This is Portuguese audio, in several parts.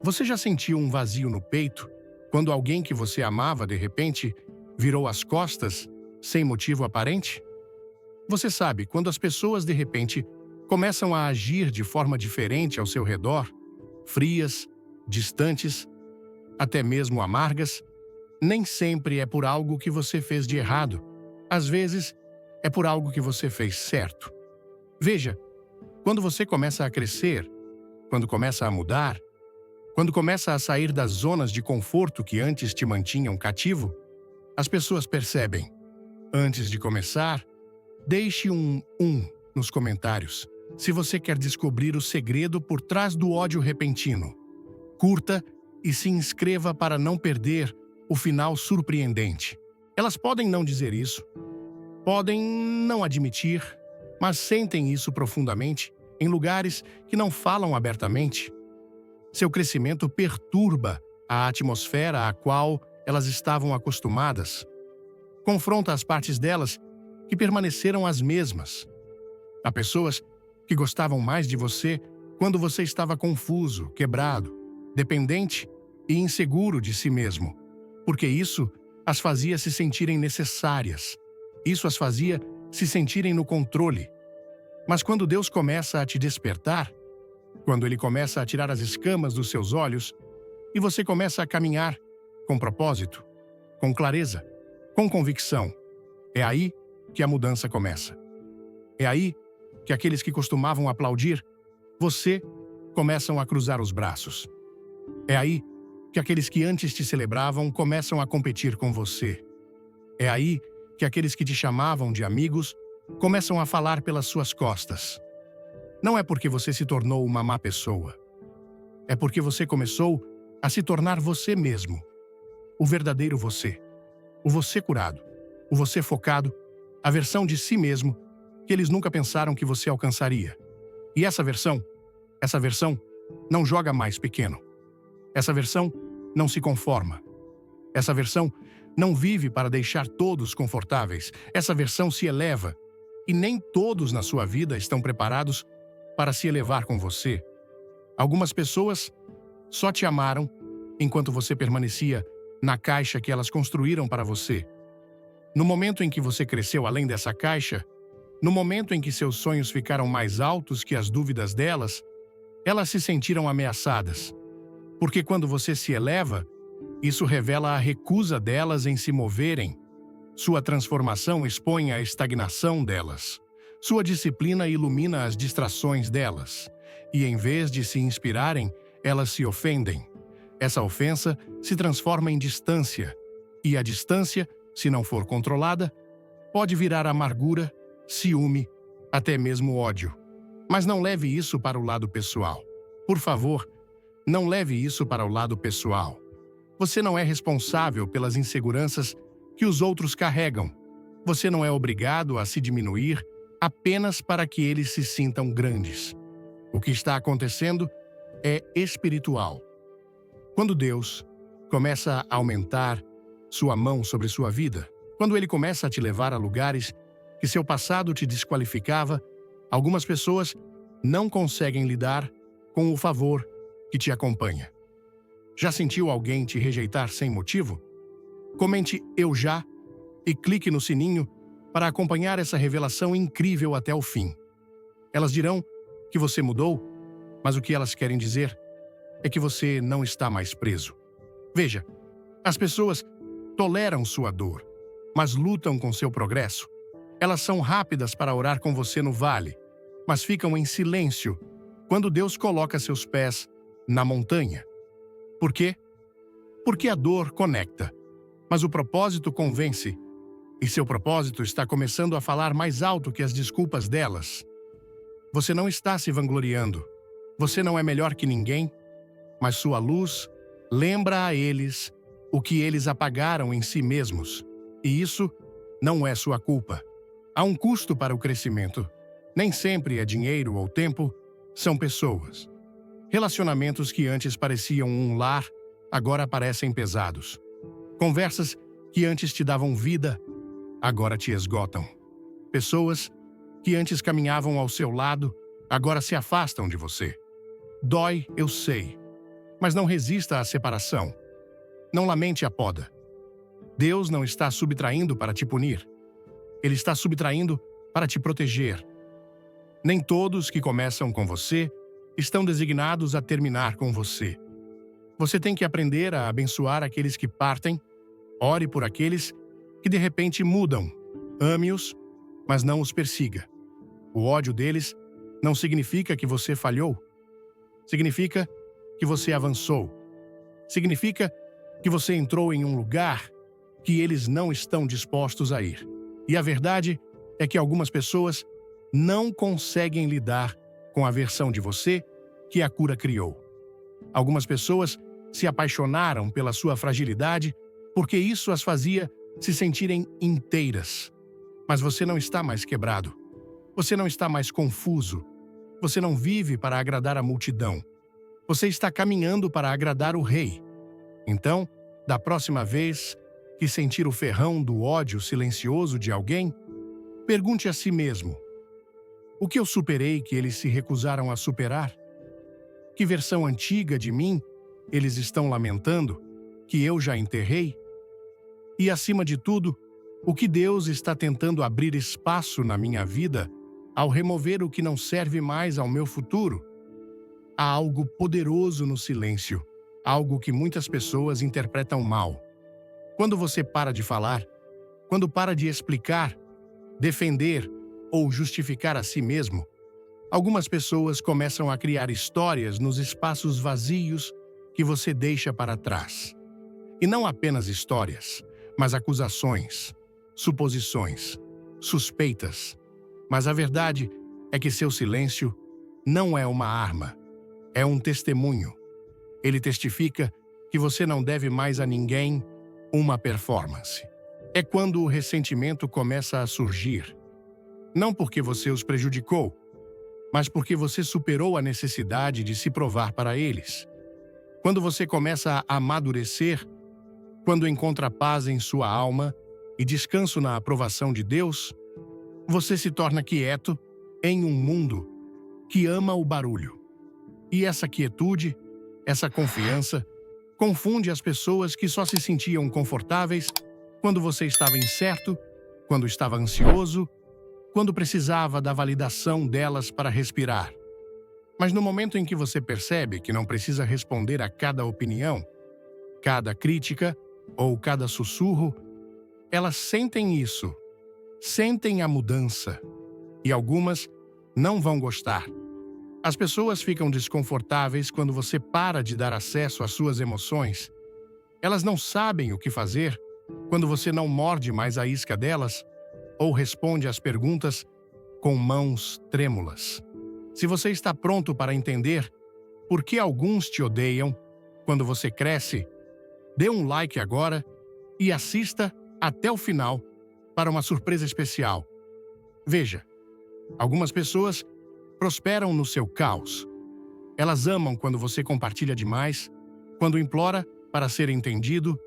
Você já sentiu um vazio no peito quando alguém que você amava, de repente, virou as costas sem motivo aparente? Você sabe, quando as pessoas, de repente, começam a agir de forma diferente ao seu redor, frias, distantes, até mesmo amargas, nem sempre é por algo que você fez de errado. Às vezes, é por algo que você fez certo. Veja, quando você começa a crescer, quando começa a mudar, quando começa a sair das zonas de conforto que antes te mantinham cativo, as pessoas percebem. Antes de começar, deixe um nos comentários se você quer descobrir o segredo por trás do ódio repentino. Curta e se inscreva para não perder o final surpreendente. Elas podem não dizer isso, podem não admitir, mas sentem isso profundamente em lugares que não falam abertamente. Seu crescimento perturba a atmosfera à qual elas estavam acostumadas. Confronta as partes delas que permaneceram as mesmas. Há pessoas que gostavam mais de você quando você estava confuso, quebrado, dependente e inseguro de si mesmo, porque isso as fazia se sentirem necessárias. Isso as fazia se sentirem no controle. Mas quando Deus começa a te despertar, quando Ele começa a tirar as escamas dos seus olhos e você começa a caminhar com propósito, com clareza, com convicção, é aí que a mudança começa. É aí que aqueles que costumavam aplaudir você começam a cruzar os braços. É aí que aqueles que antes te celebravam começam a competir com você. É aí que aqueles que te chamavam de amigos começam a falar pelas suas costas. Não é porque você se tornou uma má pessoa. É porque você começou a se tornar você mesmo. O verdadeiro você. O você curado. O você focado. A versão de si mesmo que eles nunca pensaram que você alcançaria. E essa versão não joga mais pequeno. Essa versão não se conforma. Essa versão não vive para deixar todos confortáveis. Essa versão se eleva. E nem todos na sua vida estão preparados para se elevar com você. Algumas pessoas só te amaram enquanto você permanecia na caixa que elas construíram para você. No momento em que você cresceu além dessa caixa, no momento em que seus sonhos ficaram mais altos que as dúvidas delas, elas se sentiram ameaçadas. Porque quando você se eleva, isso revela a recusa delas em se moverem. Sua transformação expõe a estagnação delas. Sua disciplina ilumina as distrações delas. E em vez de se inspirarem, elas se ofendem. Essa ofensa se transforma em distância. E a distância, se não for controlada, pode virar amargura, ciúme, até mesmo ódio. Mas não leve isso para o lado pessoal. Por favor, não leve isso para o lado pessoal. Você não é responsável pelas inseguranças que os outros carregam. Você não é obrigado a se diminuir apenas para que eles se sintam grandes. O que está acontecendo é espiritual. Quando Deus começa a aumentar sua mão sobre sua vida, quando Ele começa a te levar a lugares que seu passado te desqualificava, algumas pessoas não conseguem lidar com o favor que te acompanha. Já sentiu alguém te rejeitar sem motivo? Comente "Eu já" e clique no sininho para acompanhar essa revelação incrível até o fim. Elas dirão que você mudou, mas o que elas querem dizer é que você não está mais preso. Veja, as pessoas toleram sua dor, mas lutam com seu progresso. Elas são rápidas para orar com você no vale, mas ficam em silêncio quando Deus coloca seus pés na montanha. Por quê? Porque a dor conecta, mas o propósito convence. E seu propósito está começando a falar mais alto que as desculpas delas. Você não está se vangloriando. Você não é melhor que ninguém, mas sua luz lembra a eles o que eles apagaram em si mesmos. E isso não é sua culpa. Há um custo para o crescimento. Nem sempre é dinheiro ou tempo, são pessoas. Relacionamentos que antes pareciam um lar, agora parecem pesados. Conversas que antes te davam vida, agora te esgotam. Pessoas que antes caminhavam ao seu lado, agora se afastam de você. Dói, eu sei. Mas não resista à separação. Não lamente a poda. Deus não está subtraindo para te punir. Ele está subtraindo para te proteger. Nem todos que começam com você estão designados a terminar com você. Você tem que aprender a abençoar aqueles que partem. Ore por aqueles que de repente mudam. Ame-os, mas não os persiga. O ódio deles não significa que você falhou. Significa que você avançou. Significa que você entrou em um lugar que eles não estão dispostos a ir. E a verdade é que algumas pessoas não conseguem lidar com a versão de você que a cura criou. Algumas pessoas se apaixonaram pela sua fragilidade porque isso as fazia se sentirem inteiras. Mas você não está mais quebrado. Você não está mais confuso. Você não vive para agradar a multidão. Você está caminhando para agradar o Rei. Então, da próxima vez que sentir o ferrão do ódio silencioso de alguém, pergunte a si mesmo: o que eu superei que eles se recusaram a superar? Que versão antiga de mim eles estão lamentando, que eu já enterrei? E, acima de tudo, o que Deus está tentando abrir espaço na minha vida ao remover o que não serve mais ao meu futuro? Há algo poderoso no silêncio, algo que muitas pessoas interpretam mal. Quando você para de falar, quando para de explicar, defender ou justificar a si mesmo, algumas pessoas começam a criar histórias nos espaços vazios que você deixa para trás. E não apenas histórias, mas acusações, suposições, suspeitas. Mas a verdade é que seu silêncio não é uma arma, é um testemunho. Ele testifica que você não deve mais a ninguém uma performance. É quando o ressentimento começa a surgir. Não porque você os prejudicou, mas porque você superou a necessidade de se provar para eles. Quando você começa a amadurecer, quando encontra paz em sua alma e descanso na aprovação de Deus, você se torna quieto em um mundo que ama o barulho. E essa quietude, essa confiança, confunde as pessoas que só se sentiam confortáveis quando você estava incerto, quando estava ansioso, quando precisava da validação delas para respirar. Mas no momento em que você percebe que não precisa responder a cada opinião, cada crítica ou cada sussurro, elas sentem isso, sentem a mudança, e algumas não vão gostar. As pessoas ficam desconfortáveis quando você para de dar acesso às suas emoções. Elas não sabem o que fazer quando você não morde mais a isca delas ou responde às perguntas com mãos trêmulas. Se você está pronto para entender por que alguns te odeiam quando você cresce, dê um like agora e assista até o final para uma surpresa especial. Veja, algumas pessoas prosperam no seu caos. Elas amam quando você compartilha demais, quando implora para ser entendido,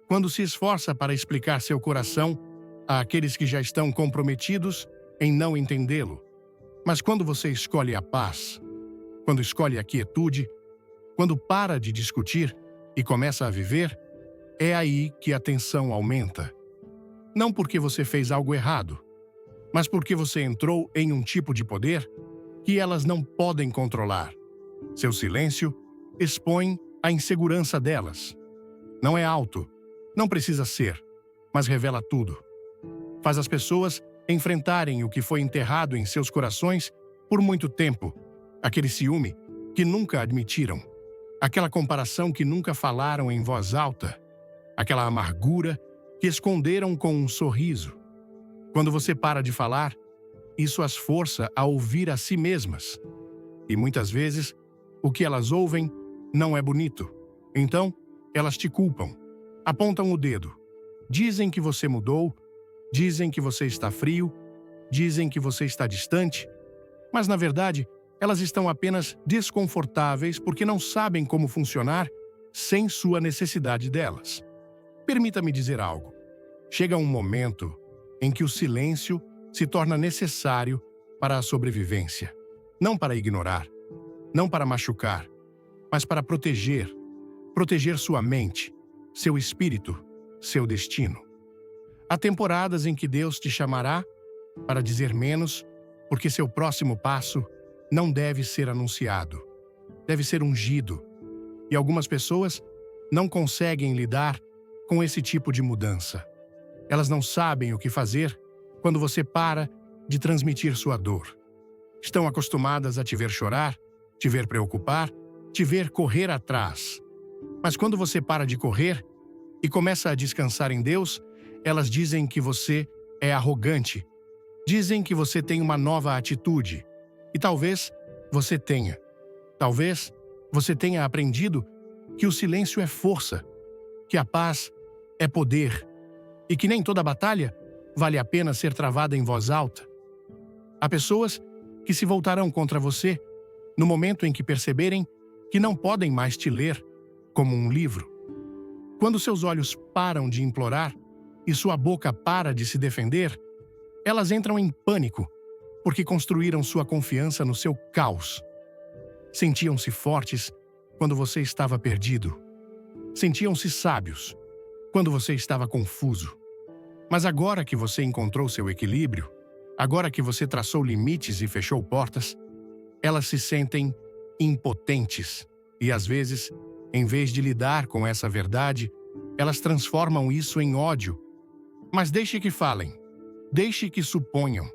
quando se esforça para explicar seu coração àqueles que já estão comprometidos em não entendê-lo. Mas quando você escolhe a paz, quando escolhe a quietude, quando para de discutir e começa a viver, é aí que a tensão aumenta. Não porque você fez algo errado, mas porque você entrou em um tipo de poder que elas não podem controlar. Seu silêncio expõe a insegurança delas. Não é alto, não precisa ser, mas revela tudo. Faz as pessoas enfrentarem o que foi enterrado em seus corações por muito tempo, aquele ciúme que nunca admitiram, aquela comparação que nunca falaram em voz alta, aquela amargura que esconderam com um sorriso. Quando você para de falar, isso as força a ouvir a si mesmas. E muitas vezes, o que elas ouvem não é bonito. Então, elas te culpam, apontam o dedo, dizem que você mudou, dizem que você está frio, dizem que você está distante, mas na verdade, elas estão apenas desconfortáveis porque não sabem como funcionar sem sua necessidade delas. Permita-me dizer algo. Chega um momento em que o silêncio se torna necessário para a sobrevivência. Não para ignorar, não para machucar, mas para proteger. proteger sua mente, seu espírito, seu destino. Há temporadas em que Deus te chamará para dizer menos, porque seu próximo passo não deve ser anunciado, deve ser ungido. E algumas pessoas não conseguem lidar com esse tipo de mudança. Elas não sabem o que fazer quando você para de transmitir sua dor. Estão acostumadas a te ver chorar, te ver preocupar, te ver correr atrás. Mas quando você para de correr e começa a descansar em Deus, elas dizem que você é arrogante. Dizem que você tem uma nova atitude. E talvez você tenha. Talvez você tenha aprendido que o silêncio é força, que a paz é poder e que nem toda batalha vale a pena ser travada em voz alta. Há pessoas que se voltarão contra você no momento em que perceberem que não podem mais te ler como um livro. Quando seus olhos param de implorar e sua boca para de se defender, elas entram em pânico porque construíram sua confiança no seu caos. Sentiam-se fortes quando você estava perdido. Sentiam-se sábios quando você estava confuso. Mas agora que você encontrou seu equilíbrio, agora que você traçou limites e fechou portas, elas se sentem impotentes. E às vezes, em vez de lidar com essa verdade, elas transformam isso em ódio. Mas deixe que falem, deixe que suponham,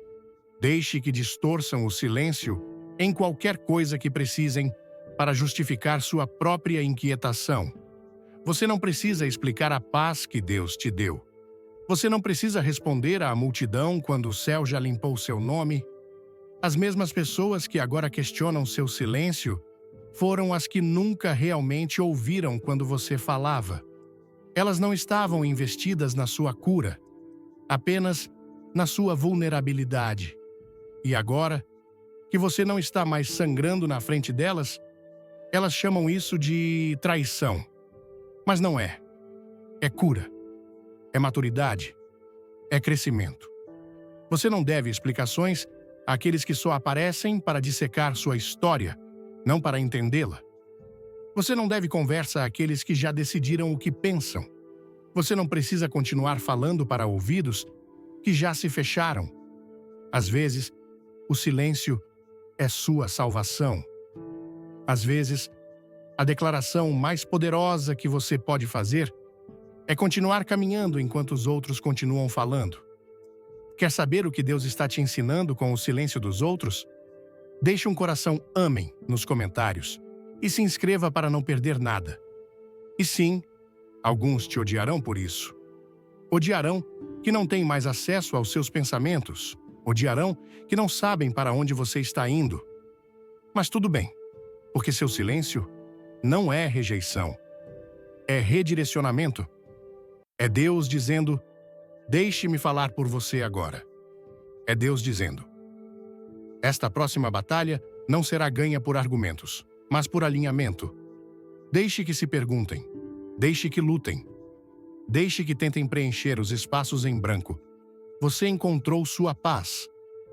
deixe que distorçam o silêncio em qualquer coisa que precisem para justificar sua própria inquietação. Você não precisa explicar a paz que Deus te deu. Você não precisa responder à multidão quando o céu já limpou seu nome. As mesmas pessoas que agora questionam seu silêncio foram as que nunca realmente ouviram quando você falava. Elas não estavam investidas na sua cura, apenas na sua vulnerabilidade. E agora, que você não está mais sangrando na frente delas, elas chamam isso de traição. Mas não é. É cura. É maturidade. É crescimento. Você não deve explicações àqueles que só aparecem para dissecar sua história, não para entendê-la. Você não deve conversa àqueles que já decidiram o que pensam. Você não precisa continuar falando para ouvidos que já se fecharam. Às vezes, o silêncio é sua salvação. Às vezes, a declaração mais poderosa que você pode fazer é continuar caminhando enquanto os outros continuam falando. Quer saber o que Deus está te ensinando com o silêncio dos outros? Deixe um coração amém nos comentários e se inscreva para não perder nada. E sim, alguns te odiarão por isso. Odiarão que não têm mais acesso aos seus pensamentos. Odiarão que não sabem para onde você está indo. Mas tudo bem, porque seu silêncio não é rejeição. É redirecionamento. É Deus dizendo, deixe-me falar por você agora. É Deus dizendo, esta próxima batalha não será ganha por argumentos, mas por alinhamento. Deixe que se perguntem. Deixe que lutem. Deixe que tentem preencher os espaços em branco. Você encontrou sua paz.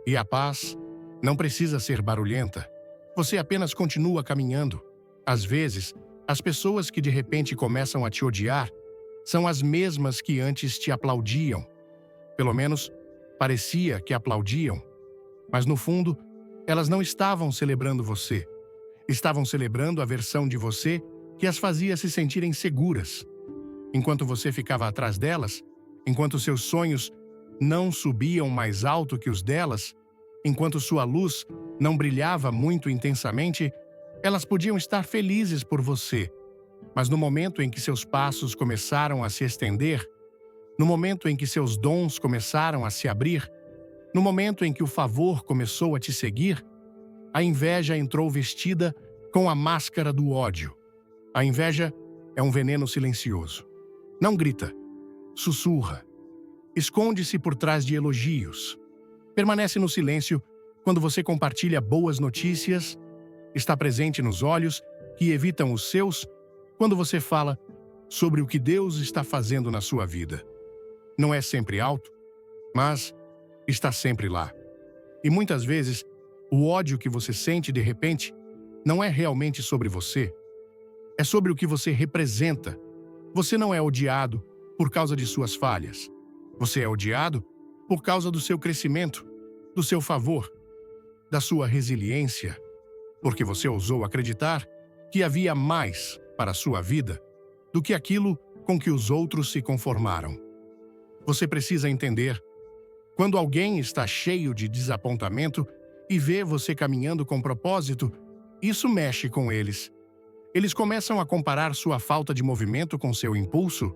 E a paz não precisa ser barulhenta. Você apenas continua caminhando. Às vezes, as pessoas que de repente começam a te odiar são as mesmas que antes te aplaudiam. Pelo menos, parecia que aplaudiam. Mas no fundo, elas não estavam celebrando você. Estavam celebrando a versão de você que as fazia se sentirem seguras. Enquanto você ficava atrás delas, enquanto seus sonhos não subiam mais alto que os delas, enquanto sua luz não brilhava muito intensamente, elas podiam estar felizes por você. Mas no momento em que seus passos começaram a se estender, no momento em que seus dons começaram a se abrir, no momento em que o favor começou a te seguir, a inveja entrou vestida com a máscara do ódio. A inveja é um veneno silencioso. Não grita, sussurra. Esconde-se por trás de elogios. Permanece no silêncio quando você compartilha boas notícias. Está presente nos olhos que evitam os seus quando você fala sobre o que Deus está fazendo na sua vida. Não é sempre alto, mas está sempre lá. E muitas vezes, o ódio que você sente de repente não é realmente sobre você. É sobre o que você representa. Você não é odiado por causa de suas falhas. Você é odiado por causa do seu crescimento, do seu favor, da sua resiliência, porque você ousou acreditar que havia mais para a sua vida do que aquilo com que os outros se conformaram. Você precisa entender: quando alguém está cheio de desapontamento e vê você caminhando com propósito, isso mexe com eles. Eles começam a comparar sua falta de movimento com seu impulso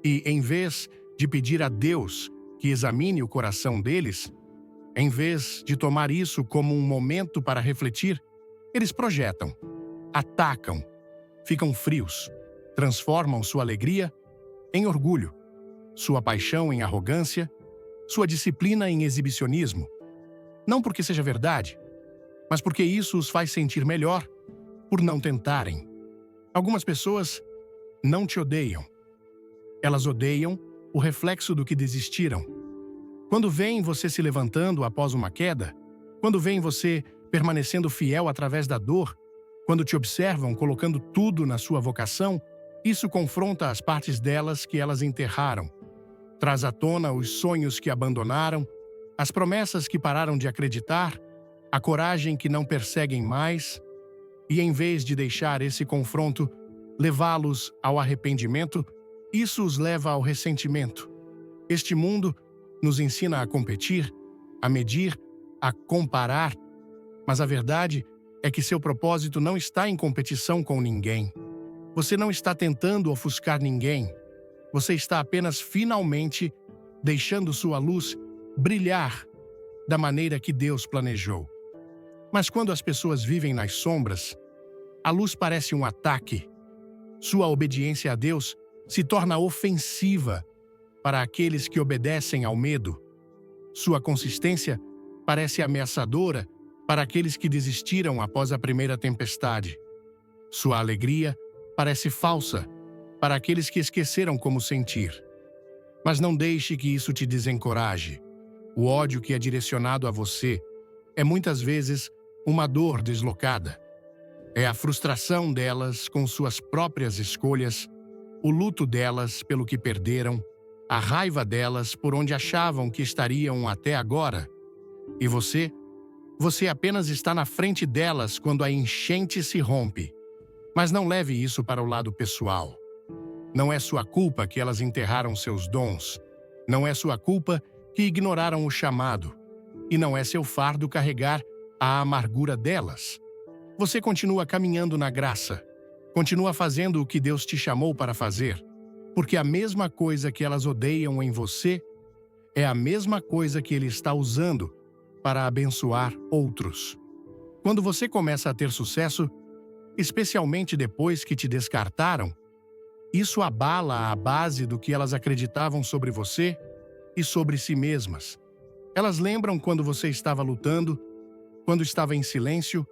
e, em vez de pedir a Deus que examine o coração deles, em vez de tomar isso como um momento para refletir, eles projetam, atacam, ficam frios, transformam sua alegria em orgulho, sua paixão em arrogância, sua disciplina em exibicionismo. Não porque seja verdade, mas porque isso os faz sentir melhor por não tentarem. Algumas pessoas não te odeiam. Elas odeiam o reflexo do que desistiram. Quando veem você se levantando após uma queda, quando veem você permanecendo fiel através da dor, quando te observam colocando tudo na sua vocação, isso confronta as partes delas que elas enterraram. Traz à tona os sonhos que abandonaram, as promessas que pararam de acreditar, a coragem que não perseguem mais, e em vez de deixar esse confronto levá-los ao arrependimento, isso os leva ao ressentimento. Este mundo nos ensina a competir, a medir, a comparar, mas a verdade é que seu propósito não está em competição com ninguém. Você não está tentando ofuscar ninguém. Você está apenas finalmente deixando sua luz brilhar da maneira que Deus planejou. Mas quando as pessoas vivem nas sombras, a luz parece um ataque. Sua obediência a Deus se torna ofensiva para aqueles que obedecem ao medo. Sua consistência parece ameaçadora para aqueles que desistiram após a primeira tempestade. Sua alegria parece falsa para aqueles que esqueceram como sentir. Mas não deixe que isso te desencoraje. O ódio que é direcionado a você é muitas vezes uma dor deslocada. É a frustração delas com suas próprias escolhas, o luto delas pelo que perderam, a raiva delas por onde achavam que estariam até agora. E você apenas está na frente delas quando a enchente se rompe. Mas não leve isso para o lado pessoal. Não é sua culpa que elas enterraram seus dons. Não é sua culpa que ignoraram o chamado. E não é seu fardo carregar a amargura delas. Você continua caminhando na graça. Continua fazendo o que Deus te chamou para fazer. Porque a mesma coisa que elas odeiam em você é a mesma coisa que Ele está usando para abençoar outros. Quando você começa a ter sucesso, especialmente depois que te descartaram, isso abala a base do que elas acreditavam sobre você e sobre si mesmas. Elas lembram quando você estava lutando, quando estava em silêncio,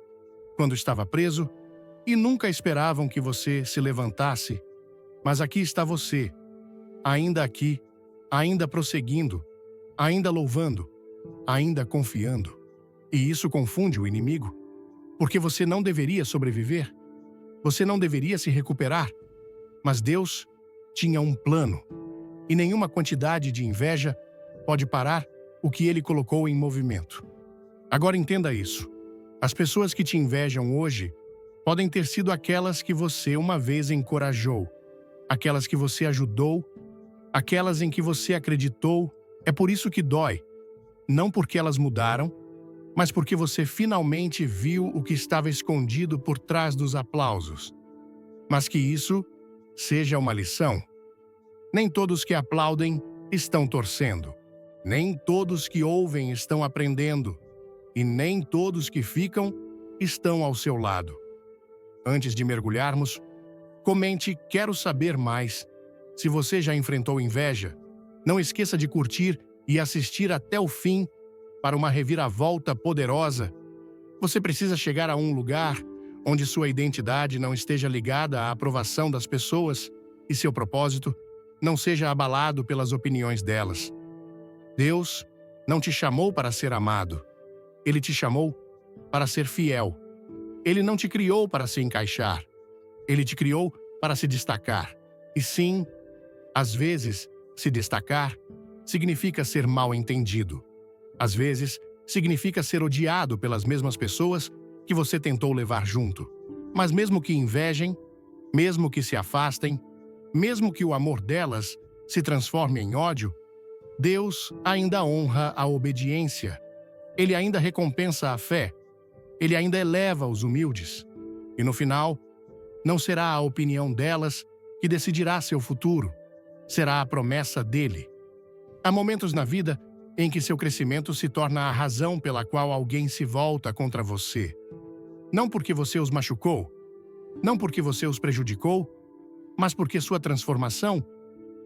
quando estava preso, e nunca esperavam que você se levantasse. Mas aqui está você, ainda aqui, ainda prosseguindo, ainda louvando, ainda confiando. E isso confunde o inimigo, porque você não deveria sobreviver, você não deveria se recuperar. Mas Deus tinha um plano, e nenhuma quantidade de inveja pode parar o que Ele colocou em movimento. Agora entenda isso. As pessoas que te invejam hoje podem ter sido aquelas que você uma vez encorajou, aquelas que você ajudou, aquelas em que você acreditou. É por isso que dói. Não porque elas mudaram, mas porque você finalmente viu o que estava escondido por trás dos aplausos. Mas que isso seja uma lição. Nem todos que aplaudem estão torcendo. Nem todos que ouvem estão aprendendo. E nem todos que ficam estão ao seu lado. Antes de mergulharmos, comente "Quero saber mais". Se você já enfrentou inveja, não esqueça de curtir e assistir até o fim para uma reviravolta poderosa. Você precisa chegar a um lugar onde sua identidade não esteja ligada à aprovação das pessoas e seu propósito não seja abalado pelas opiniões delas. Deus não te chamou para ser amado. Ele te chamou para ser fiel. Ele não te criou para se encaixar. Ele te criou para se destacar. E sim, às vezes, se destacar significa ser mal entendido. Às vezes, significa ser odiado pelas mesmas pessoas que você tentou levar junto. Mas mesmo que invejem, mesmo que se afastem, mesmo que o amor delas se transforme em ódio, Deus ainda honra a obediência. Ele ainda recompensa a fé. Ele ainda eleva os humildes. E no final, não será a opinião delas que decidirá seu futuro. Será a promessa dele. Há momentos na vida em que seu crescimento se torna a razão pela qual alguém se volta contra você. Não porque você os machucou, não porque você os prejudicou, mas porque sua transformação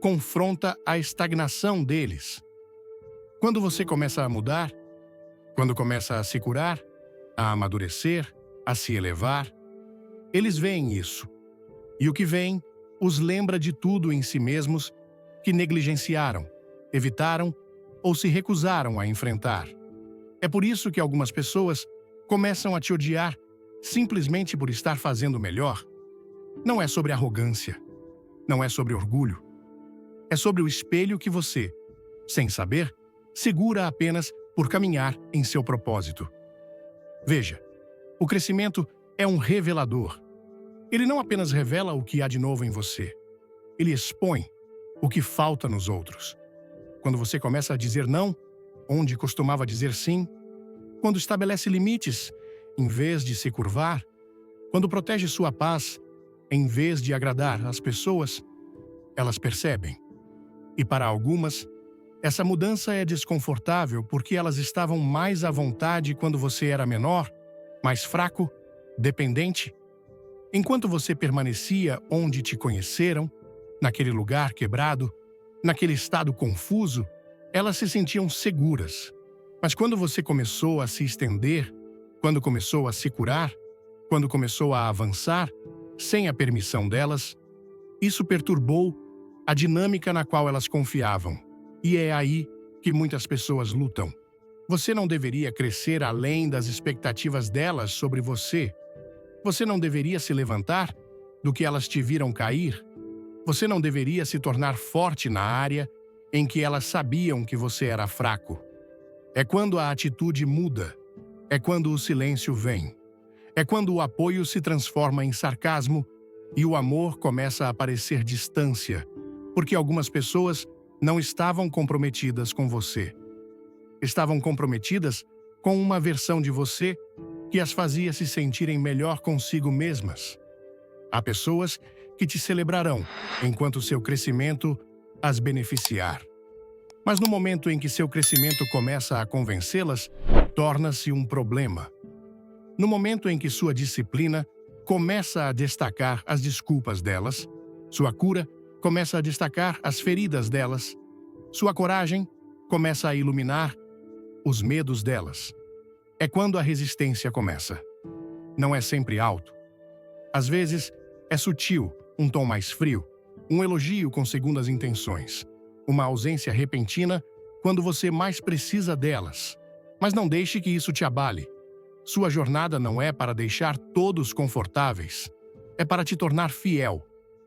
confronta a estagnação deles. Quando você começa a mudar, quando começa a se curar, a amadurecer, a se elevar, eles veem isso. E o que vem os lembra de tudo em si mesmos que negligenciaram, evitaram ou se recusaram a enfrentar. É por isso que algumas pessoas começam a te odiar simplesmente por estar fazendo melhor. Não é sobre arrogância, não é sobre orgulho. É sobre o espelho que você, sem saber, segura apenas por caminhar em seu propósito. Veja, o crescimento é um revelador. Ele não apenas revela o que há de novo em você, ele expõe o que falta nos outros. Quando você começa a dizer não, onde costumava dizer sim, quando estabelece limites, em vez de se curvar, quando protege sua paz, em vez de agradar as pessoas, elas percebem. E para algumas, essa mudança é desconfortável porque elas estavam mais à vontade quando você era menor, mais fraco, dependente. Enquanto você permanecia onde te conheceram, naquele lugar quebrado, naquele estado confuso, elas se sentiam seguras. Mas quando você começou a se estender, quando começou a se curar, quando começou a avançar, sem a permissão delas, isso perturbou a dinâmica na qual elas confiavam. E é aí que muitas pessoas lutam. Você não deveria crescer além das expectativas delas sobre você. Você não deveria se levantar do que elas te viram cair. Você não deveria se tornar forte na área em que elas sabiam que você era fraco. É quando a atitude muda. É quando o silêncio vem. É quando o apoio se transforma em sarcasmo e o amor começa a parecer distância, porque algumas pessoas não estavam comprometidas com você. Estavam comprometidas com uma versão de você que as fazia se sentirem melhor consigo mesmas. Há pessoas que te celebrarão enquanto seu crescimento as beneficiar. Mas no momento em que seu crescimento começa a convencê-las, torna-se um problema. No momento em que sua disciplina começa a destacar as desculpas delas, sua cura começa a destacar as feridas delas, sua coragem começa a iluminar os medos delas. É quando a resistência começa. Não é sempre alto. Às vezes, é sutil, um tom mais frio, um elogio com segundas intenções, uma ausência repentina quando você mais precisa delas. Mas não deixe que isso te abale. Sua jornada não é para deixar todos confortáveis. É para te tornar fiel.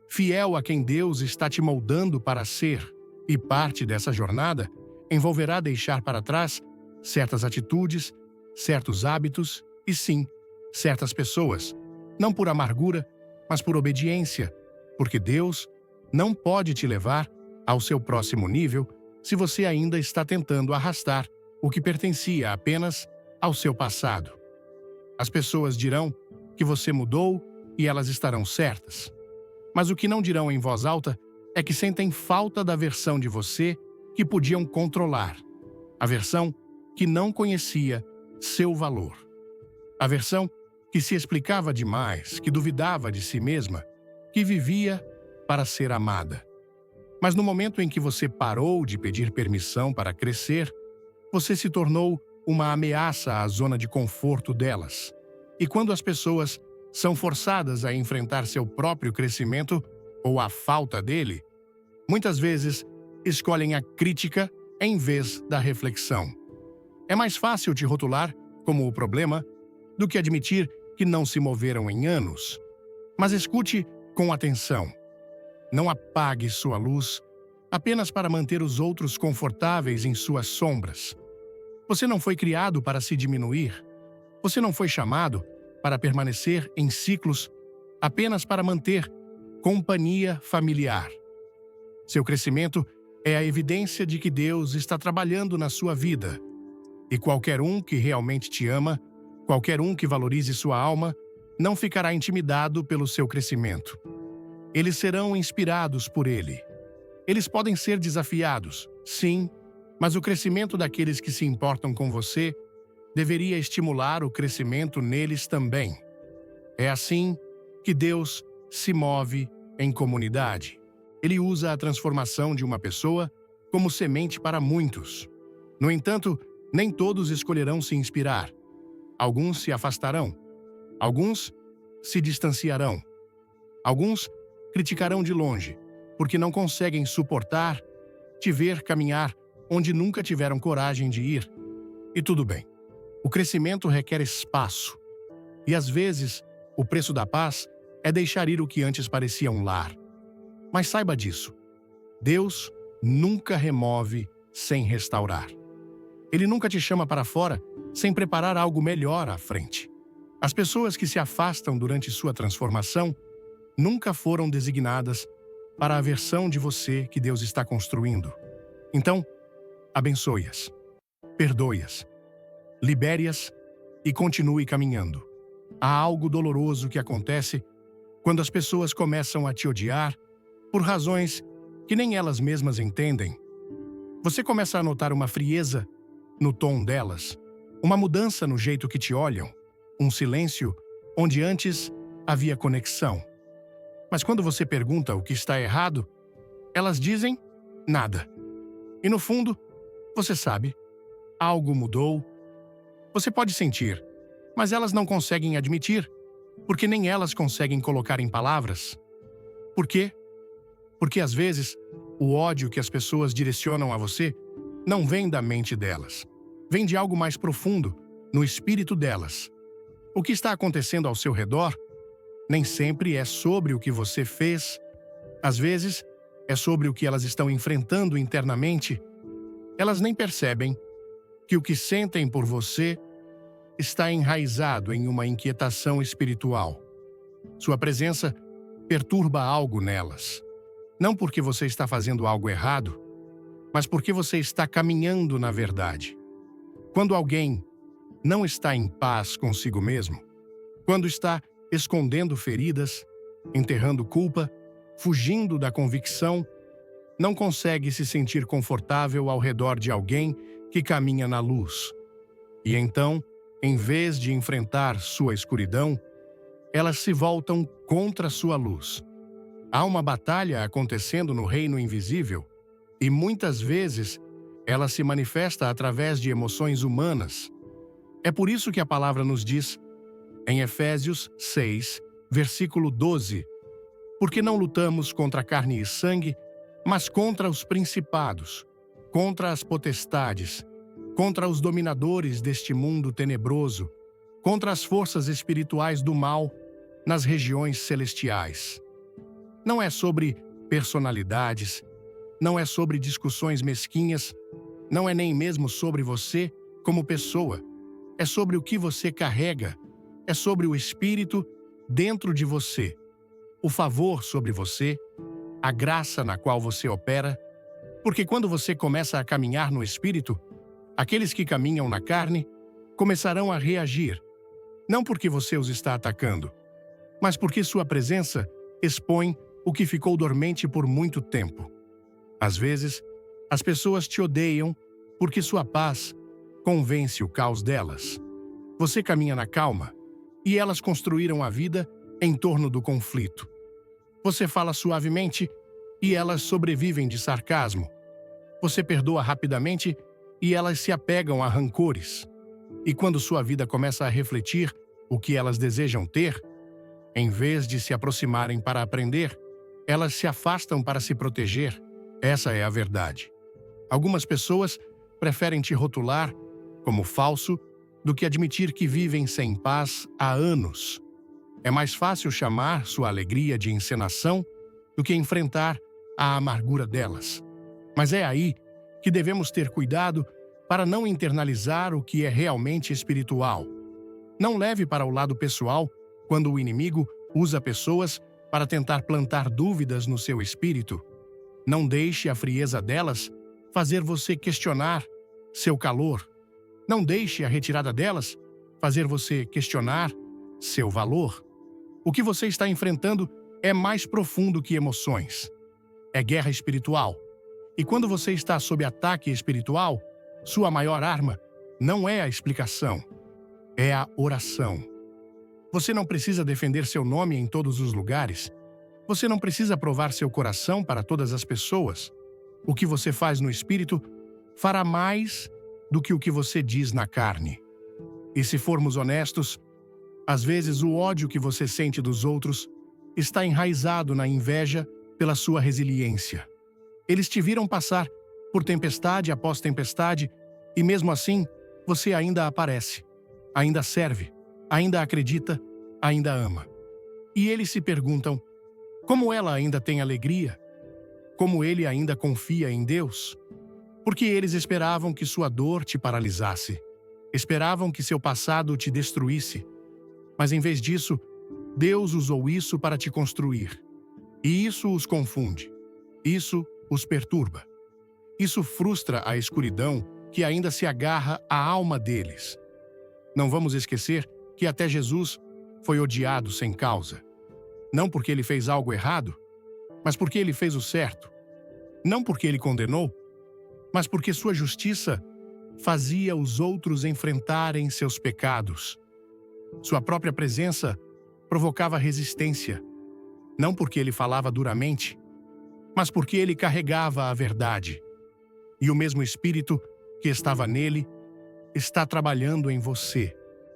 Fiel a quem Deus está te moldando para ser. E parte dessa jornada envolverá deixar para trás certas atitudes, certos hábitos e, sim, certas pessoas. Não por amargura, mas por obediência. Porque Deus não pode te levar ao seu próximo nível se você ainda está tentando arrastar o que pertencia apenas ao seu passado. As pessoas dirão que você mudou e elas estarão certas. Mas o que não dirão em voz alta é que sentem falta da versão de você que podiam controlar. A versão que não conhecia seu valor. A versão que se explicava demais, que duvidava de si mesma, que vivia para ser amada. Mas no momento em que você parou de pedir permissão para crescer, você se tornou uma ameaça à zona de conforto delas. E quando as pessoas são forçadas a enfrentar seu próprio crescimento ou a falta dele, muitas vezes escolhem a crítica em vez da reflexão. É mais fácil te rotular como o problema do que admitir que não se moveram em anos. Mas escute com atenção. Não apague sua luz apenas para manter os outros confortáveis em suas sombras. Você não foi criado para se diminuir. Você não foi chamado para permanecer em ciclos apenas para manter companhia familiar. Seu crescimento é a evidência de que Deus está trabalhando na sua vida. E qualquer um que realmente te ama, qualquer um que valorize sua alma, não ficará intimidado pelo seu crescimento. Eles serão inspirados por ele. Eles podem ser desafiados, sim, mas o crescimento daqueles que se importam com você deveria estimular o crescimento neles também. É assim que Deus se move em comunidade. Ele usa a transformação de uma pessoa como semente para muitos. No entanto, nem todos escolherão se inspirar. Alguns se afastarão. Alguns se distanciarão. Alguns criticarão de longe, porque não conseguem suportar te ver caminhar onde nunca tiveram coragem de ir. E tudo bem. O crescimento requer espaço. E às vezes, o preço da paz é deixar ir o que antes parecia um lar. Mas saiba disso. Deus nunca remove sem restaurar. Ele nunca te chama para fora sem preparar algo melhor à frente. As pessoas que se afastam durante sua transformação nunca foram designadas para a versão de você que Deus está construindo. Então, abençoe-as, perdoe-as, libere-as e continue caminhando. Há algo doloroso que acontece quando as pessoas começam a te odiar por razões que nem elas mesmas entendem. Você começa a notar uma frieza no tom delas, uma mudança no jeito que te olham, um silêncio onde antes havia conexão. Mas quando você pergunta o que está errado, elas dizem nada. E no fundo, você sabe, algo mudou. Você pode sentir, mas elas não conseguem admitir, porque nem elas conseguem colocar em palavras. Por quê? Porque às vezes, o ódio que as pessoas direcionam a você não vem da mente delas. Vem de algo mais profundo, no espírito delas. O que está acontecendo ao seu redor nem sempre é sobre o que você fez. Às vezes, é sobre o que elas estão enfrentando internamente. Elas nem percebem que o que sentem por você está enraizado em uma inquietação espiritual. Sua presença perturba algo nelas. Não porque você está fazendo algo errado, mas porque você está caminhando na verdade. Quando alguém não está em paz consigo mesmo, quando está escondendo feridas, enterrando culpa, fugindo da convicção, não consegue se sentir confortável ao redor de alguém que caminha na luz. E então, em vez de enfrentar sua escuridão, elas se voltam contra sua luz. Há uma batalha acontecendo no reino invisível, e muitas vezes ela se manifesta através de emoções humanas. É por isso que a palavra nos diz, em Efésios 6, versículo 12, porque não lutamos contra carne e sangue, mas contra os principados, contra as potestades, contra os dominadores deste mundo tenebroso, contra as forças espirituais do mal nas regiões celestiais. Não é sobre personalidades, não é sobre discussões mesquinhas, não é nem mesmo sobre você como pessoa. É sobre o que você carrega, é sobre o Espírito dentro de você, o favor sobre você, a graça na qual você opera, porque quando você começa a caminhar no Espírito, aqueles que caminham na carne começarão a reagir, não porque você os está atacando, mas porque sua presença expõe o que ficou dormente por muito tempo. Às vezes, as pessoas te odeiam porque sua paz convence o caos delas. Você caminha na calma e elas construíram a vida em torno do conflito. Você fala suavemente e elas sobrevivem de sarcasmo. Você perdoa rapidamente e elas se apegam a rancores. E quando sua vida começa a refletir o que elas desejam ter, em vez de se aproximarem para aprender, elas se afastam para se proteger. Essa é a verdade. Algumas pessoas preferem te rotular como falso do que admitir que vivem sem paz há anos. É mais fácil chamar sua alegria de encenação do que enfrentar a amargura delas. Mas é aí que devemos ter cuidado para não internalizar o que é realmente espiritual. Não leve para o lado pessoal quando o inimigo usa pessoas para tentar plantar dúvidas no seu espírito. Não deixe a frieza delas fazer você questionar seu calor. Não deixe a retirada delas fazer você questionar seu valor. O que você está enfrentando é mais profundo que emoções. É guerra espiritual. E quando você está sob ataque espiritual, sua maior arma não é a explicação, é a oração. Você não precisa defender seu nome em todos os lugares. Você não precisa provar seu coração para todas as pessoas. O que você faz no espírito fará mais do que o que você diz na carne. E se formos honestos, às vezes o ódio que você sente dos outros está enraizado na inveja pela sua resiliência. Eles te viram passar por tempestade após tempestade e mesmo assim você ainda aparece, ainda serve, ainda acredita, ainda ama. E eles se perguntam, como ela ainda tem alegria? Como ele ainda confia em Deus? Porque eles esperavam que sua dor te paralisasse. Esperavam que seu passado te destruísse. Mas em vez disso, Deus usou isso para te construir. E isso os confunde. Isso os perturba. Isso frustra a escuridão que ainda se agarra à alma deles. Não vamos esquecer que até Jesus foi odiado sem causa. Não porque ele fez algo errado, mas porque ele fez o certo. Não porque ele condenou, mas porque sua justiça fazia os outros enfrentarem seus pecados. Sua própria presença provocava resistência, não porque ele falava duramente, mas porque ele carregava a verdade. E o mesmo Espírito que estava nele está trabalhando em você.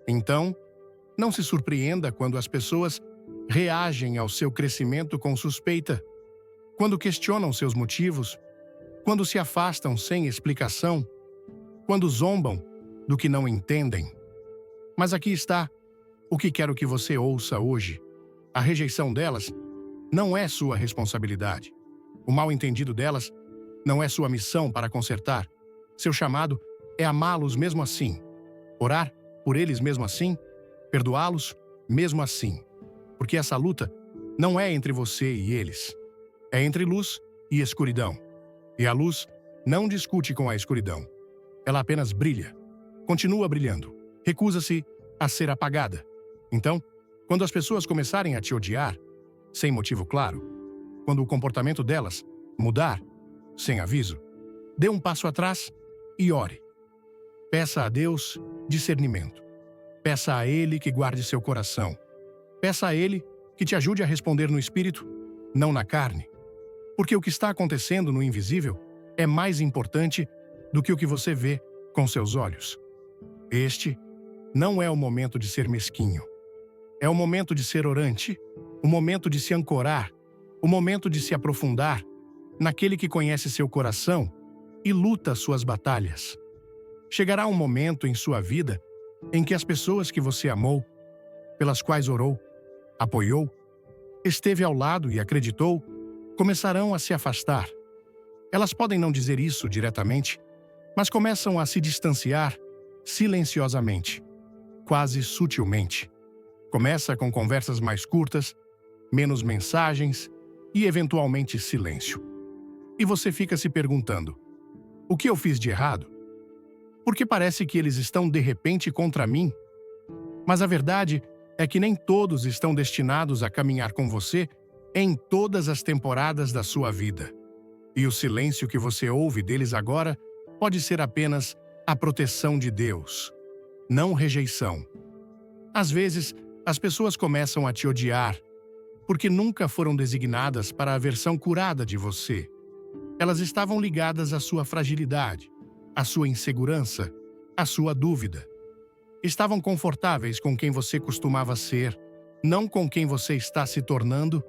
Então, não se surpreenda quando as pessoas reagem ao seu crescimento com suspeita, quando questionam seus motivos, quando se afastam sem explicação, quando zombam do que não entendem. Mas aqui está o que quero que você ouça hoje. A rejeição delas não é sua responsabilidade. O mal-entendido delas não é sua missão para consertar. Seu chamado é amá-los mesmo assim, orar por eles mesmo assim, perdoá-los mesmo assim. Porque essa luta não é entre você e eles. É entre luz e escuridão. E a luz não discute com a escuridão. Ela apenas brilha. Continua brilhando. Recusa-se a ser apagada. Então, quando as pessoas começarem a te odiar, sem motivo claro, quando o comportamento delas mudar, sem aviso, dê um passo atrás e ore. Peça a Deus discernimento. Peça a Ele que guarde seu coração. Peça a Ele que te ajude a responder no espírito, não na carne. Porque o que está acontecendo no invisível é mais importante do que o que você vê com seus olhos. Este não é o momento de ser mesquinho. É o momento de ser orante, o momento de se ancorar, o momento de se aprofundar naquele que conhece seu coração e luta suas batalhas. Chegará um momento em sua vida em que as pessoas que você amou, pelas quais orou, apoiou, esteve ao lado e acreditou, começarão a se afastar. Elas podem não dizer isso diretamente, mas começam a se distanciar silenciosamente, quase sutilmente. Começa com conversas mais curtas, menos mensagens e, eventualmente, silêncio. E você fica se perguntando, o que eu fiz de errado? Porque parece que eles estão de repente contra mim. Mas a verdade é que nem todos estão destinados a caminhar com você em todas as temporadas da sua vida. E o silêncio que você ouve deles agora pode ser apenas a proteção de Deus, não rejeição. Às vezes, as pessoas começam a te odiar porque nunca foram designadas para a versão curada de você. Elas estavam ligadas à sua fragilidade, à sua insegurança, à sua dúvida. Estavam confortáveis com quem você costumava ser, não com quem você está se tornando,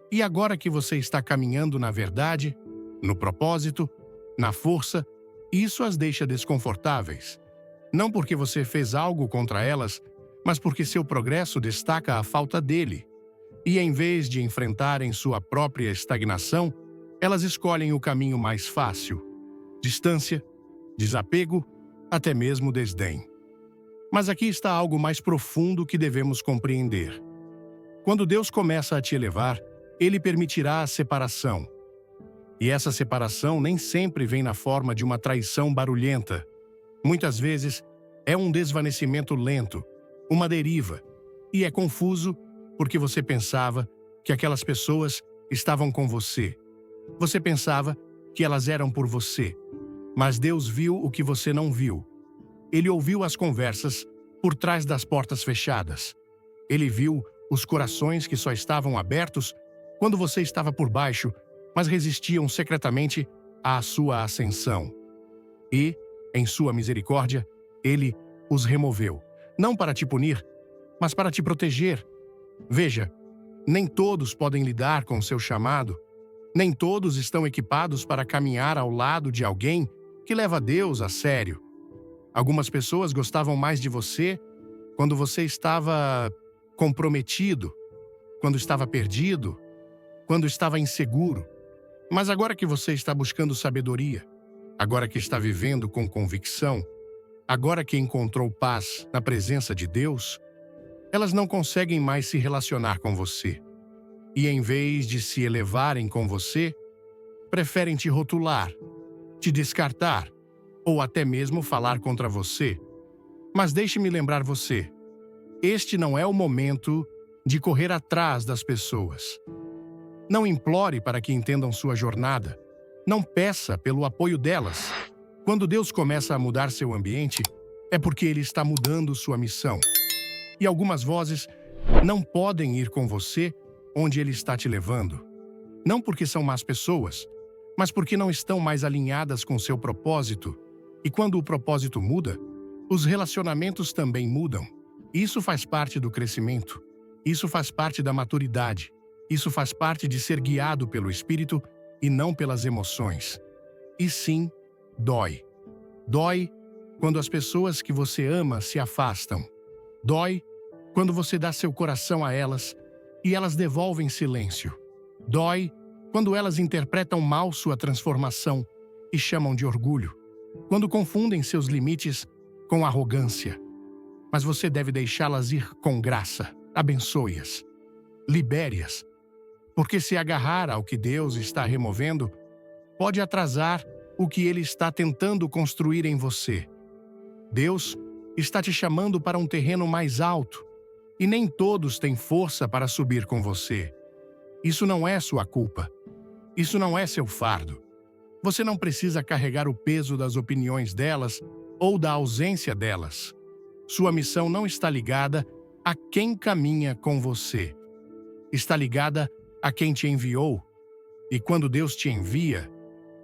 e agora que você está caminhando na verdade, no propósito, na força, isso as deixa desconfortáveis. Não porque você fez algo contra elas, mas porque seu progresso destaca a falta dele. E em vez de enfrentarem sua própria estagnação, elas escolhem o caminho mais fácil: distância, desapego, até mesmo desdém. Mas aqui está algo mais profundo que devemos compreender. Quando Deus começa a te elevar, Ele permitirá a separação. E essa separação nem sempre vem na forma de uma traição barulhenta. Muitas vezes é um desvanecimento lento, uma deriva, e é confuso porque você pensava que aquelas pessoas estavam com você. Você pensava que elas eram por você, mas Deus viu o que você não viu. Ele ouviu as conversas por trás das portas fechadas. Ele viu os corações que só estavam abertos quando você estava por baixo, mas resistiam secretamente à sua ascensão. E, em sua misericórdia, Ele os removeu, não para te punir, mas para te proteger. Veja, nem todos podem lidar com seu chamado, nem todos estão equipados para caminhar ao lado de alguém que leva Deus a sério. Algumas pessoas gostavam mais de você quando você estava comprometido, quando estava perdido, quando estava inseguro. Mas agora que você está buscando sabedoria, agora que está vivendo com convicção, agora que encontrou paz na presença de Deus, elas não conseguem mais se relacionar com você. E em vez de se elevarem com você, preferem te rotular, te descartar, ou até mesmo falar contra você. Mas deixe-me lembrar você, este não é o momento de correr atrás das pessoas. Não implore para que entendam sua jornada. Não peça pelo apoio delas. Quando Deus começa a mudar seu ambiente, é porque Ele está mudando sua missão. E algumas vozes não podem ir com você onde Ele está te levando. Não porque são más pessoas, mas porque não estão mais alinhadas com seu propósito. E quando o propósito muda, os relacionamentos também mudam. Isso faz parte do crescimento. Isso faz parte da maturidade. Isso faz parte de ser guiado pelo Espírito e não pelas emoções. E sim, dói. Dói quando as pessoas que você ama se afastam. Dói quando você dá seu coração a elas e elas devolvem silêncio. Dói quando elas interpretam mal sua transformação e chamam de orgulho. Quando confundem seus limites com arrogância. Mas você deve deixá-las ir com graça. Abençoe-as. Libere-as. Porque se agarrar ao que Deus está removendo, pode atrasar o que Ele está tentando construir em você. Deus está te chamando para um terreno mais alto, e nem todos têm força para subir com você. Isso não é sua culpa. Isso não é seu fardo. Você não precisa carregar o peso das opiniões delas ou da ausência delas. Sua missão não está ligada a quem caminha com você. Está ligada a quem te enviou. E quando Deus te envia,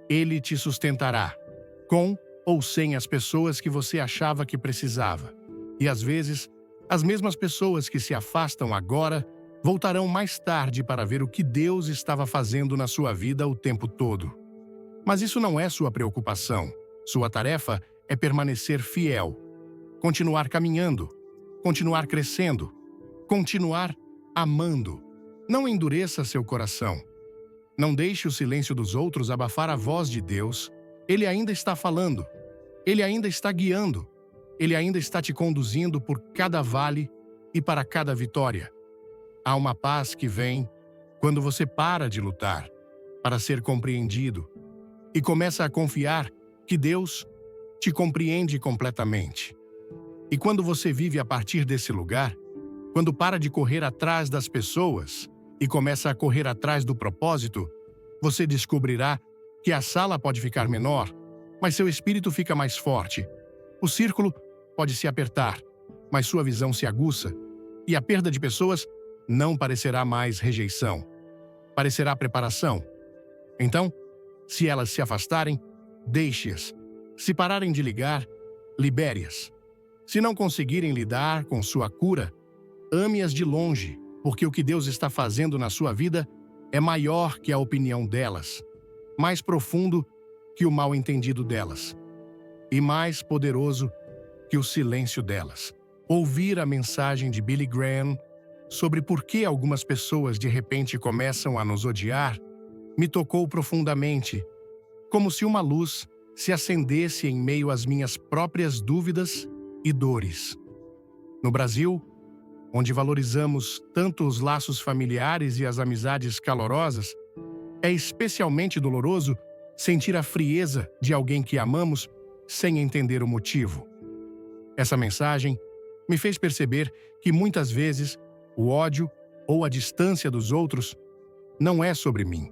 Ele te sustentará, com ou sem as pessoas que você achava que precisava. E às vezes, as mesmas pessoas que se afastam agora voltarão mais tarde para ver o que Deus estava fazendo na sua vida o tempo todo. Mas isso não é sua preocupação. Sua tarefa é permanecer fiel, continuar caminhando, continuar crescendo, continuar amando. Não endureça seu coração. Não deixe o silêncio dos outros abafar a voz de Deus. Ele ainda está falando. Ele ainda está guiando. Ele ainda está te conduzindo por cada vale e para cada vitória. Há uma paz que vem quando você para de lutar para ser compreendido e começa a confiar que Deus te compreende completamente. E quando você vive a partir desse lugar, quando para de correr atrás das pessoas e começa a correr atrás do propósito, você descobrirá que a sala pode ficar menor, mas seu espírito fica mais forte. O círculo pode se apertar, mas sua visão se aguça, e a perda de pessoas não parecerá mais rejeição. Parecerá preparação. Então, se elas se afastarem, deixe-as. Se pararem de ligar, libere-as. Se não conseguirem lidar com sua cura, ame-as de longe, porque o que Deus está fazendo na sua vida é maior que a opinião delas, mais profundo que o mal entendido delas, e mais poderoso que o silêncio delas. Ouvir a mensagem de Billy Graham sobre por que algumas pessoas de repente começam a nos odiar me tocou profundamente, como se uma luz se acendesse em meio às minhas próprias dúvidas e dores. No Brasil, onde valorizamos tanto os laços familiares e as amizades calorosas, é especialmente doloroso sentir a frieza de alguém que amamos sem entender o motivo. Essa mensagem me fez perceber que muitas vezes o ódio ou a distância dos outros não é sobre mim,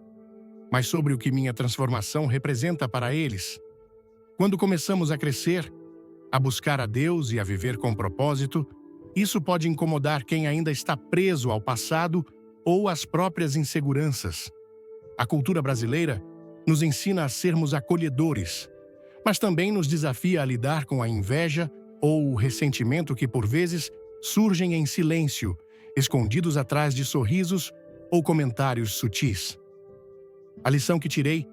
mas sobre o que minha transformação representa para eles. Quando começamos a crescer, a buscar a Deus e a viver com propósito, isso pode incomodar quem ainda está preso ao passado ou às próprias inseguranças. A cultura brasileira nos ensina a sermos acolhedores, mas também nos desafia a lidar com a inveja ou o ressentimento que, por vezes, surgem em silêncio, escondidos atrás de sorrisos ou comentários sutis. A lição que tirei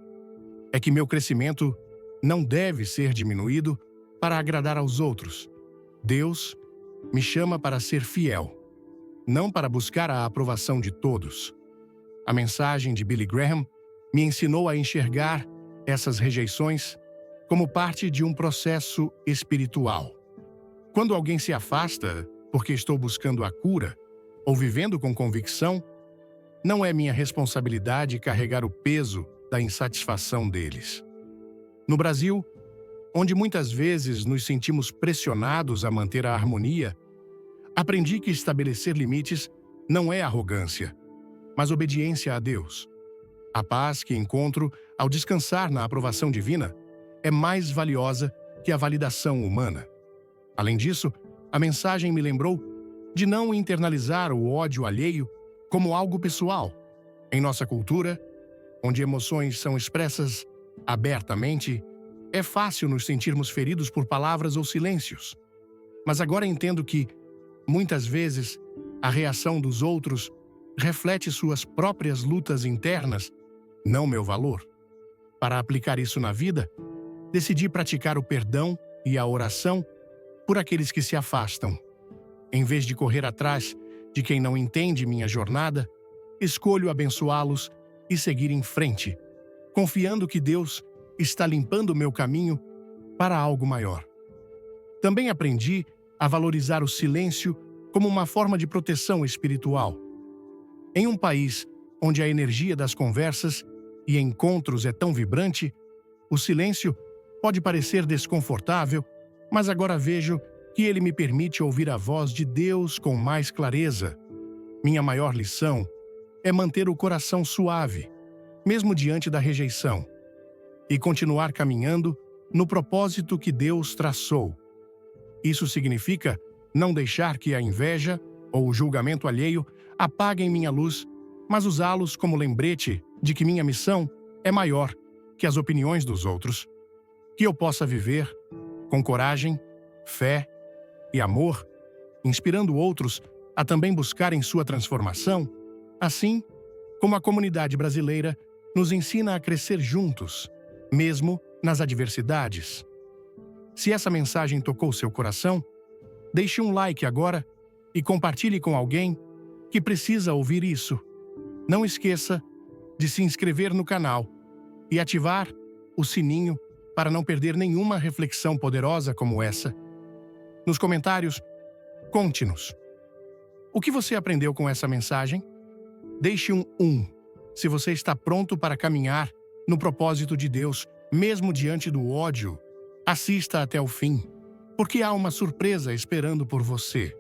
é que meu crescimento não deve ser diminuído para agradar aos outros. Deus me chama para ser fiel, não para buscar a aprovação de todos. A mensagem de Billy Graham me ensinou a enxergar essas rejeições como parte de um processo espiritual. Quando alguém se afasta porque estou buscando a cura ou vivendo com convicção, não é minha responsabilidade carregar o peso da insatisfação deles. No Brasil, onde muitas vezes nos sentimos pressionados a manter a harmonia, aprendi que estabelecer limites não é arrogância, mas obediência a Deus. A paz que encontro ao descansar na aprovação divina é mais valiosa que a validação humana. Além disso, a mensagem me lembrou de não internalizar o ódio alheio como algo pessoal. Em nossa cultura, onde emoções são expressas abertamente, é fácil nos sentirmos feridos por palavras ou silêncios. Mas agora entendo que, muitas vezes, a reação dos outros reflete suas próprias lutas internas, não meu valor. Para aplicar isso na vida, decidi praticar o perdão e a oração por aqueles que se afastam. Em vez de correr atrás de quem não entende minha jornada, escolho abençoá-los e seguir em frente, confiando que Deus está limpando o meu caminho para algo maior. Também aprendi a valorizar o silêncio como uma forma de proteção espiritual. Em um país onde a energia das conversas e encontros é tão vibrante, o silêncio pode parecer desconfortável, mas agora vejo que ele me permite ouvir a voz de Deus com mais clareza. Minha maior lição é manter o coração suave, mesmo diante da rejeição, e continuar caminhando no propósito que Deus traçou. Isso significa não deixar que a inveja ou o julgamento alheio apaguem minha luz, mas usá-los como lembrete de que minha missão é maior que as opiniões dos outros. Que eu possa viver com coragem, fé e amor, inspirando outros a também buscarem sua transformação, assim como a comunidade brasileira nos ensina a crescer juntos, mesmo nas adversidades. Se essa mensagem tocou seu coração, deixe um like agora e compartilhe com alguém que precisa ouvir isso. Não esqueça de se inscrever no canal e ativar o sininho para não perder nenhuma reflexão poderosa como essa. Nos comentários, conte-nos. O que você aprendeu com essa mensagem? Deixe um se você está pronto para caminhar no propósito de Deus, mesmo diante do ódio. Assista até o fim, porque há uma surpresa esperando por você.